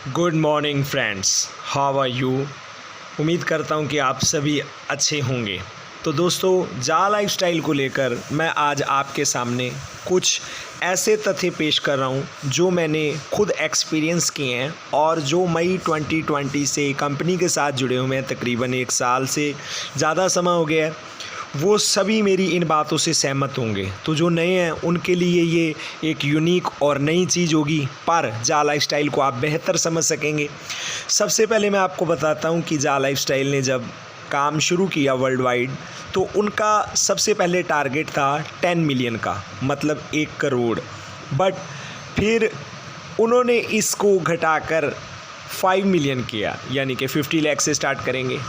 Good morning friends, how are you. उम्मीद करता हूँ कि आप सभी अच्छे होंगे। तो दोस्तों, जा लाइफस्टाइल को लेकर मैं आज आपके सामने कुछ ऐसे तथ्य पेश कर रहा हूँ जो मैंने खुद एक्सपीरियंस किए हैं और जो मई 2020 से कंपनी के साथ जुड़े हुए हैं। तकरीबन 1 साल से ज़्यादा समय हो गया है। वो सभी मेरी इन बातों से सहमत होंगे। तो जो नए हैं उनके लिए ये एक यूनिक और नई चीज़ होगी, पर जा लाइफस्टाइल को आप बेहतर समझ सकेंगे। सबसे पहले मैं आपको बताता हूँ कि जा लाइफस्टाइल ने जब काम शुरू किया वर्ल्ड वाइड, तो उनका सबसे पहले टारगेट था 10 मिलियन का, मतलब 1 करोड़। बट फिर उन्होंने इसको घटाकर 5 मिलियन किया, यानी कि 50 लाख से स्टार्ट करेंगे।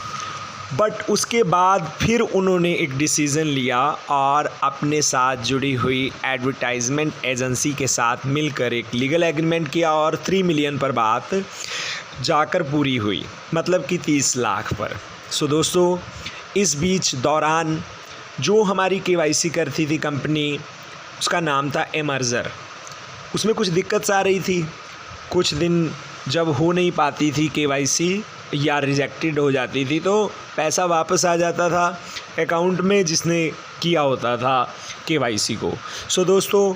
बट उसके बाद फिर उन्होंने एक डिसीज़न लिया और अपने साथ जुड़ी हुई एडवर्टाइजमेंट एजेंसी के साथ मिलकर एक लीगल एग्रीमेंट किया और 3 मिलियन पर बात जाकर पूरी हुई, मतलब कि 30 लाख पर। सो दोस्तों, इस बीच दौरान जो हमारी केवाईसी करती थी कंपनी, उसका नाम था एमर्जर। उसमें कुछ दिक्कत आ रही थी। कुछ दिन जब हो नहीं पाती थी केवाईसी या रिजेक्टेड हो जाती थी, तो पैसा वापस आ जाता था अकाउंट में जिसने किया होता था केवाईसी को। सो दोस्तों,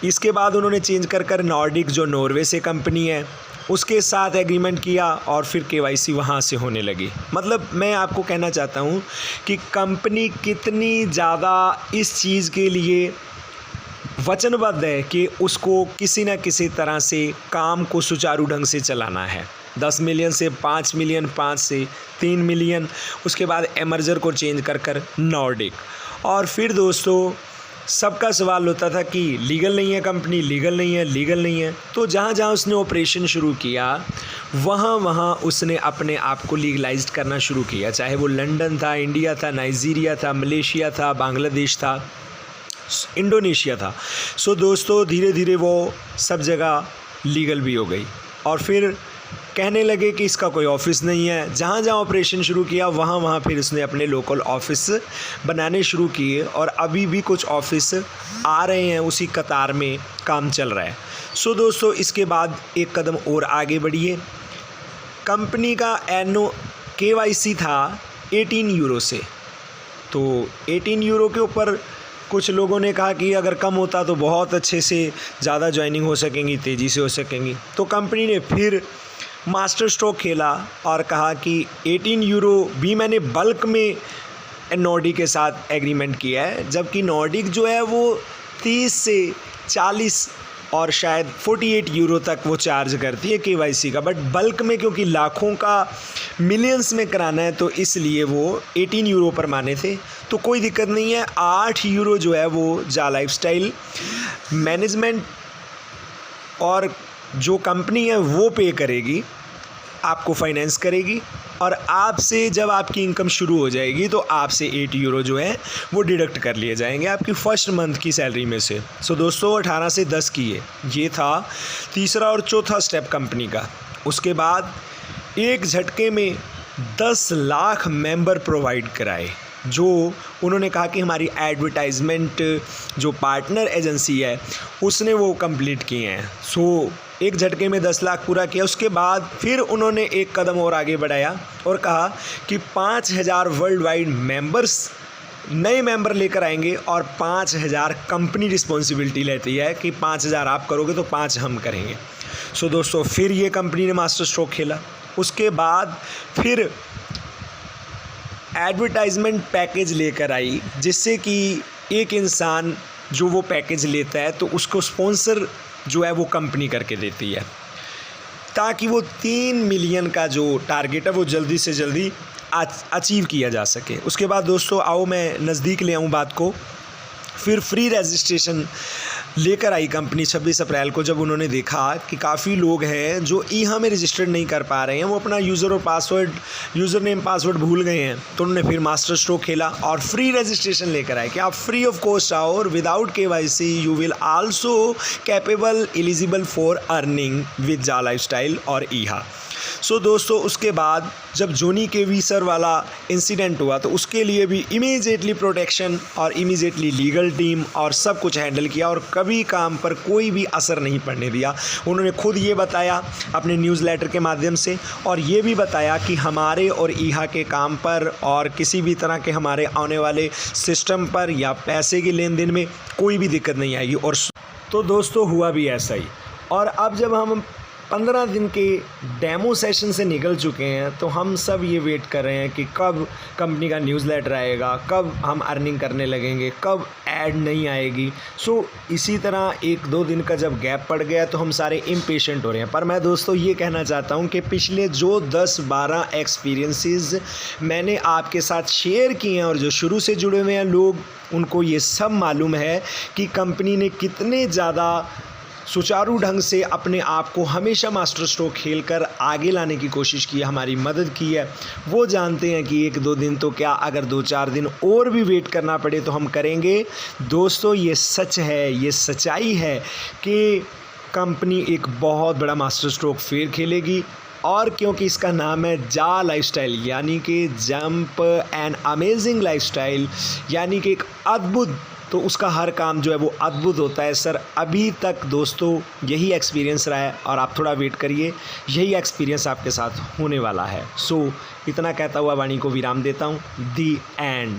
इसके बाद उन्होंने चेंज कर नॉर्डिक, जो नॉर्वे से कंपनी है, उसके साथ एग्रीमेंट किया और फिर केवाईसी वहाँ से होने लगी। मतलब मैं आपको कहना चाहता हूँ कि कंपनी कितनी ज़्यादा इस चीज़ के लिए वचनबद्ध है कि उसको किसी न किसी तरह से काम को सुचारू ढंग से चलाना है। 10 मिलियन से 5 मिलियन, 5 से 3 मिलियन, उसके बाद एमर्जर को चेंज कर नॉर्डिक। और फिर दोस्तों, सबका सवाल होता था कि लीगल नहीं है कंपनी, लीगल नहीं है, लीगल नहीं है। तो जहाँ जहाँ उसने ऑपरेशन शुरू किया, वहाँ वहाँ उसने अपने आप को लीगलाइज्ड करना शुरू किया। चाहे वो लंदन था, इंडिया था, नाइजीरिया था, मलेशिया था, बांग्लादेश था, इंडोनेशिया था। सो दोस्तों, धीरे धीरे वो सब जगह लीगल भी हो गई। और फिर कहने लगे कि इसका कोई ऑफिस नहीं है। जहाँ जहाँ ऑपरेशन शुरू किया, वहाँ वहाँ फिर उसने अपने लोकल ऑफिस बनाने शुरू किए और अभी भी कुछ ऑफिस आ रहे हैं, उसी कतार में काम चल रहा है। सो दोस्तों, इसके बाद एक कदम और आगे बढ़िए। कंपनी का एनो केवाईसी था 18 यूरो से। तो 18 यूरो के ऊपर कुछ लोगों ने कहा कि अगर कम होता तो बहुत अच्छे से ज़्यादा ज्वाइनिंग हो सकेंगी, तेज़ी से हो सकेंगी। तो कंपनी ने फिर मास्टर स्ट्रोक खेला और कहा कि 18 यूरो भी मैंने बल्क में नॉर्डिक के साथ एग्रीमेंट किया है, जबकि नॉर्डिक जो है वो 30 से 40 और शायद 48 यूरो तक वो चार्ज करती है केवाईसी का। बट बल्क में क्योंकि लाखों का, मिलियंस में कराना है, तो इसलिए वो 18 यूरो पर माने थे। तो कोई दिक्कत नहीं है, 8 यूरो जो है वो जा लाइफस्टाइल मैनेजमेंट और जो कंपनी है वो पे करेगी, आपको फाइनेंस करेगी। और आपसे जब आपकी इनकम शुरू हो जाएगी, तो आपसे 8 यूरो जो है वो डिडक्ट कर लिए जाएंगे आपकी फर्स्ट मंथ की सैलरी में से। सो दोस्तों, 18 से 10 किए, ये था तीसरा और चौथा स्टेप कंपनी का। उसके बाद एक झटके में 10 लाख मेंबर प्रोवाइड कराए, जो उन्होंने कहा कि हमारी एडवर्टाइजमेंट जो पार्टनर एजेंसी है उसने वो कंप्लीट किए हैं। सो एक झटके में 10 लाख पूरा किया। उसके बाद फिर उन्होंने एक कदम और आगे बढ़ाया और कहा कि 5000 वर्ल्ड वाइड मेंबर्स, नए मेंबर लेकर आएंगे और 5000 कंपनी रिस्पॉन्सिबिलिटी लेती है कि 5000 आप करोगे तो 5 हम करेंगे। सो दोस्तों, फिर ये कंपनी ने मास्टर स्ट्रोक खेला। उसके बाद फिर एडवर्टाइजमेंट पैकेज लेकर आई, जिससे कि एक इंसान जो वो पैकेज लेता है तो उसको स्पॉन्सर जो है वो कंपनी करके देती है, ताकि वो 3 मिलियन का जो टारगेट है वो जल्दी से जल्दी अचीव किया जा सके। उसके बाद दोस्तों, आओ मैं नज़दीक ले आऊँ बात को। फिर फ्री रजिस्ट्रेशन लेकर आई कंपनी 26 अप्रैल को, जब उन्होंने देखा कि काफ़ी लोग हैं जो ईहा में रजिस्टर्ड नहीं कर पा रहे हैं, वो अपना यूज़र नेम पासवर्ड भूल गए हैं। तो उन्होंने फिर मास्टर स्ट्रोक खेला और फ्री रजिस्ट्रेशन लेकर आए कि आप फ्री ऑफ कॉस्ट आओ और without KYC you will also capable eligible for earning with जा लाइफस्टाइल और ईहा। सो दोस्तों उसके बाद जब जोनी केवी सर वाला इंसिडेंट हुआ तो उसके लिए भी इमीडिएटली प्रोटेक्शन और इमीडिएटली लीगल टीम और सब कुछ हैंडल किया और कभी काम पर कोई भी असर नहीं पड़ने दिया। उन्होंने खुद ये बताया अपने न्यूज़लेटर के माध्यम से और ये भी बताया कि हमारे और ईहा के काम पर और किसी भी तरह के हमारे आने वाले सिस्टम पर या पैसे के लेन देन में कोई भी दिक्कत नहीं आएगी। और तो दोस्तों हुआ भी ऐसा ही। और अब जब हम 15 दिन के डेमो सेशन से निकल चुके हैं तो हम सब ये वेट कर रहे हैं कि कब कंपनी का न्यूज़लेटर आएगा, कब हम अर्निंग करने लगेंगे, कब ऐड नहीं आएगी। सो इसी तरह 1-2 दिन का जब गैप पड़ गया तो हम सारे इम्पेशेंट हो रहे हैं। पर मैं दोस्तों ये कहना चाहता हूँ कि पिछले जो 10-12 एक्सपीरियंसेस मैंने आपके साथ शेयर किए हैं और जो शुरू से जुड़े हुए हैं लोग, उनको ये सब मालूम है कि कंपनी ने कितने ज़्यादा सुचारू ढंग से अपने आप को हमेशा मास्टर स्ट्रोक खेलकर आगे लाने की कोशिश की है, हमारी मदद की है। वो जानते हैं कि 1-2 दिन तो क्या, अगर 2-4 दिन और भी वेट करना पड़े तो हम करेंगे। दोस्तों ये सच है, ये सच्चाई है कि कंपनी एक बहुत बड़ा मास्टर स्ट्रोक फिर खेलेगी। और क्योंकि इसका नाम है जा लाइफस्टाइल, यानी कि जंप एंड अमेजिंग लाइफस्टाइल, यानी कि एक अद्भुत, तो उसका हर काम जो है वो अद्भुत होता है। सर अभी तक दोस्तों यही एक्सपीरियंस रहा है और आप थोड़ा वेट करिए, यही एक्सपीरियंस आपके साथ होने वाला है। सो इतना कहता हुआ वाणी को विराम देता हूँ। दी एंड।